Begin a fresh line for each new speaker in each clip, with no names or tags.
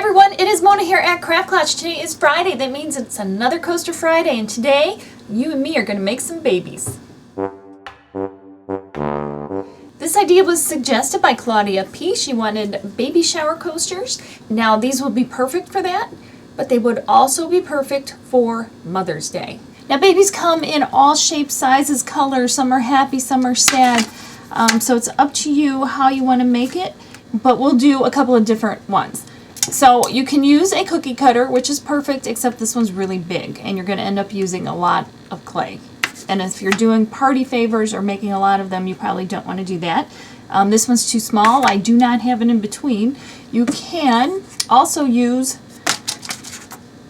everyone, it is Mona here at Klatch. Today is Friday. That means it's another Coaster Friday, and today you and me are going to make some babies. This idea was suggested by Claudia P. She wanted baby shower coasters. Now these would be perfect for that, but they would also be perfect for Mother's Day. Now babies come in all shapes, sizes, colors. Some are happy, some are sad. So it's up to you how you want to make it, but we'll do a couple of different ones. So you can use a cookie cutter, which is perfect, except this one's really big and you're going to end up using a lot of clay. And if you're doing party favors or making a lot of them, you probably don't want to do that. This one's too small. I do not have it in between. You can also use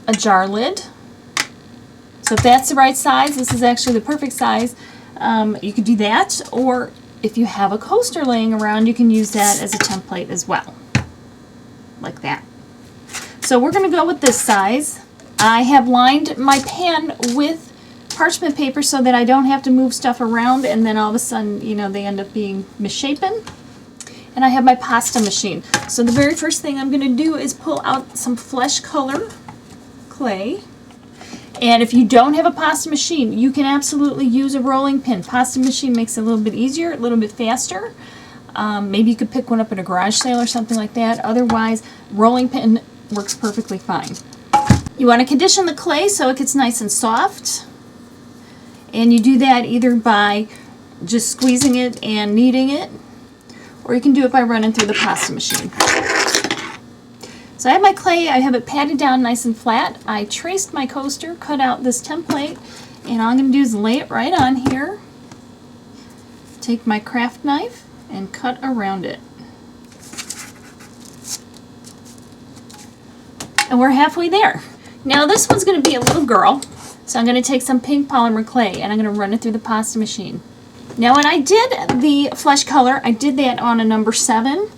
a jar lid. So if that's the right size, this is actually the perfect size. You could do that, or if you have a coaster laying around, you can use that as a template as well. Like that. So we're going to go with this size. I have lined my pan with parchment paper so that I don't have to move stuff around and then all of a sudden, you know, they end up being misshapen. And I have my pasta machine. So the very first thing I'm going to do is pull out some flesh color clay. And if you don't have a pasta machine, you can absolutely use a rolling pin. Pasta machine makes it a little bit easier, a little bit faster. Maybe you could pick one up at a garage sale or something like that. Otherwise, rolling pin works perfectly fine. You want to condition the clay so it gets nice and soft. And you do that either by just squeezing it and kneading it, or you can do it by running through the pasta machine. So I have my clay, I have it patted down nice and flat. I traced my coaster, cut out this template, and all I'm going to do is lay it right on here. Take my craft knife and cut around it. And we're halfway there. Now this one's going to be a little girl, so I'm going to take some pink polymer clay and I'm going to run it through the pasta machine. Now when I did the flesh color, I did that on a number 7,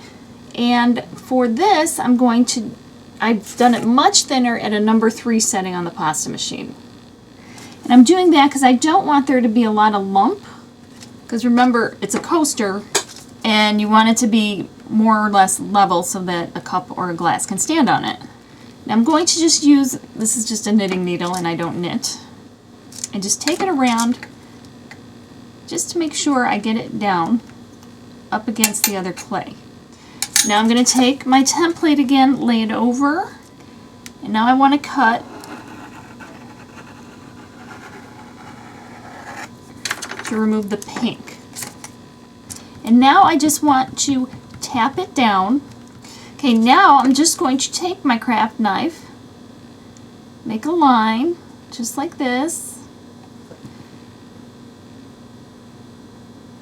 and for this I've done it much thinner at a number 3 setting on the pasta machine. And I'm doing that because I don't want there to be a lot of lump, because remember, it's a coaster and you want it to be more or less level so that a cup or a glass can stand on it. Now I'm going to just use, this is just a knitting needle and I don't knit, and just take it around just to make sure I get it down up against the other clay. Now I'm going to take my template again, lay it over, and now I want to cut to remove the pink. And now I just want to tap it down. Okay, now I'm just going to take my craft knife, make a line just like this,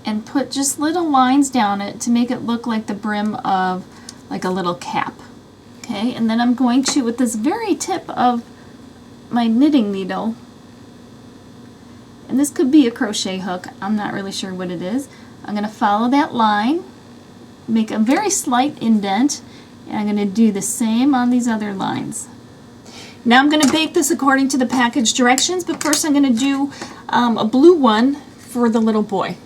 and put just little lines down it to make it look like the brim of like a little cap. Okay, and then I'm going to, with this very tip of my knitting needle, and this could be a crochet hook, I'm not really sure what it is, I'm going to follow that line, make a very slight indent, and I'm going to do the same on these other lines. Now I'm going to bake this according to the package directions, but first I'm going to do a blue one for the little boy.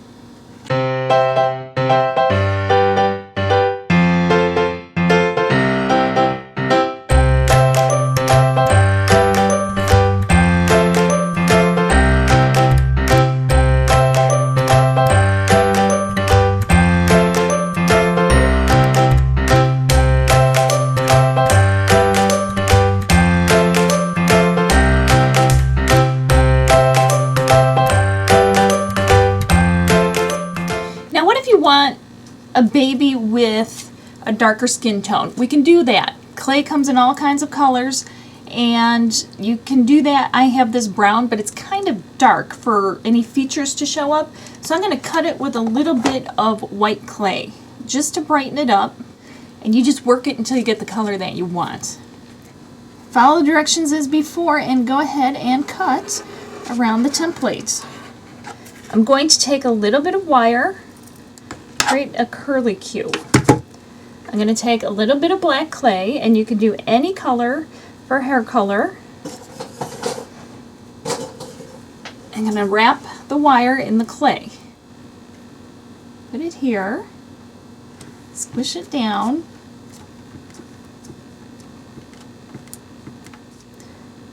Want a baby with a darker skin tone, we can do that. Clay comes in all kinds of colors and you can do that. I have this brown, but it's kind of dark for any features to show up, so I'm going to cut it with a little bit of white clay just to brighten it up, and you just work it until you get the color that you want. Follow the directions as before and go ahead and cut around the template. I'm going to take a little bit of wire, create a curly cue. I'm going to take a little bit of black clay, and you can do any color for hair color. I'm going to wrap the wire in the clay. Put it here, squish it down,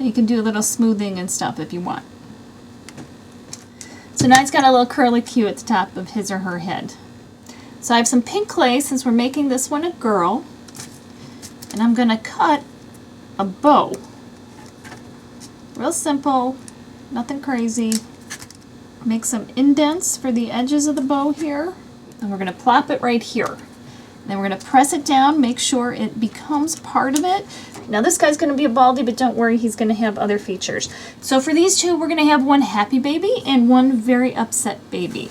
You can do a little smoothing and stuff if you want. So now he's got a little curly Q at the top of his or her head. So I have some pink clay since we're making this one a girl. And I'm going to cut a bow. Real simple, nothing crazy. Make some indents for the edges of the bow here. And we're going to plop it right here. Then we're going to press it down, make sure it becomes part of it. Now this guy's going to be a baldy, but don't worry, he's going to have other features. So for these two, we're going to have one happy baby and one very upset baby.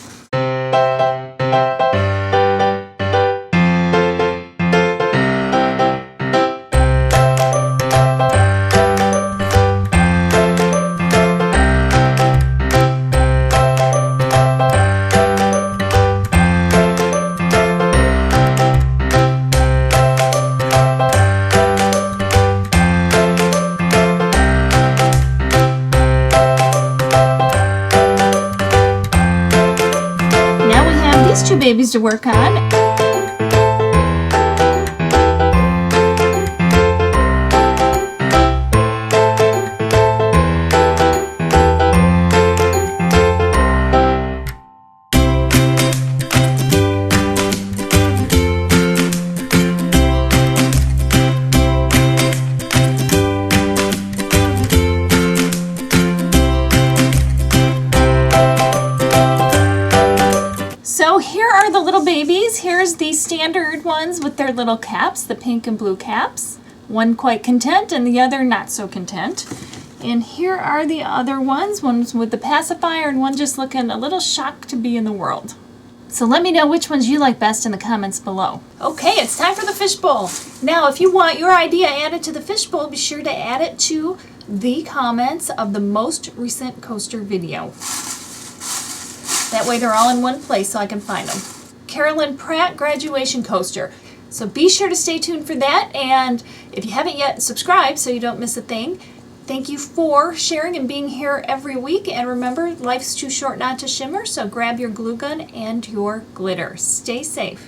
Two babies to work on. So here are the little babies. Here's the standard ones with their little caps, the pink and blue caps. One quite content and the other not so content. And here are the other ones, one's with the pacifier and one just looking a little shocked to be in the world. So let me know which ones you like best in the comments below. Okay, it's time for the fishbowl. Now if you want your idea added to the fishbowl, be sure to add it to the comments of the most recent coaster video. That way they're all in one place so I can find them. Carolyn Pratt graduation coaster. So be sure to stay tuned for that, and if you haven't yet, subscribe so you don't miss a thing. Thank you for sharing and being here every week, and remember, life's too short not to shimmer, so grab your glue gun and your glitter. Stay safe.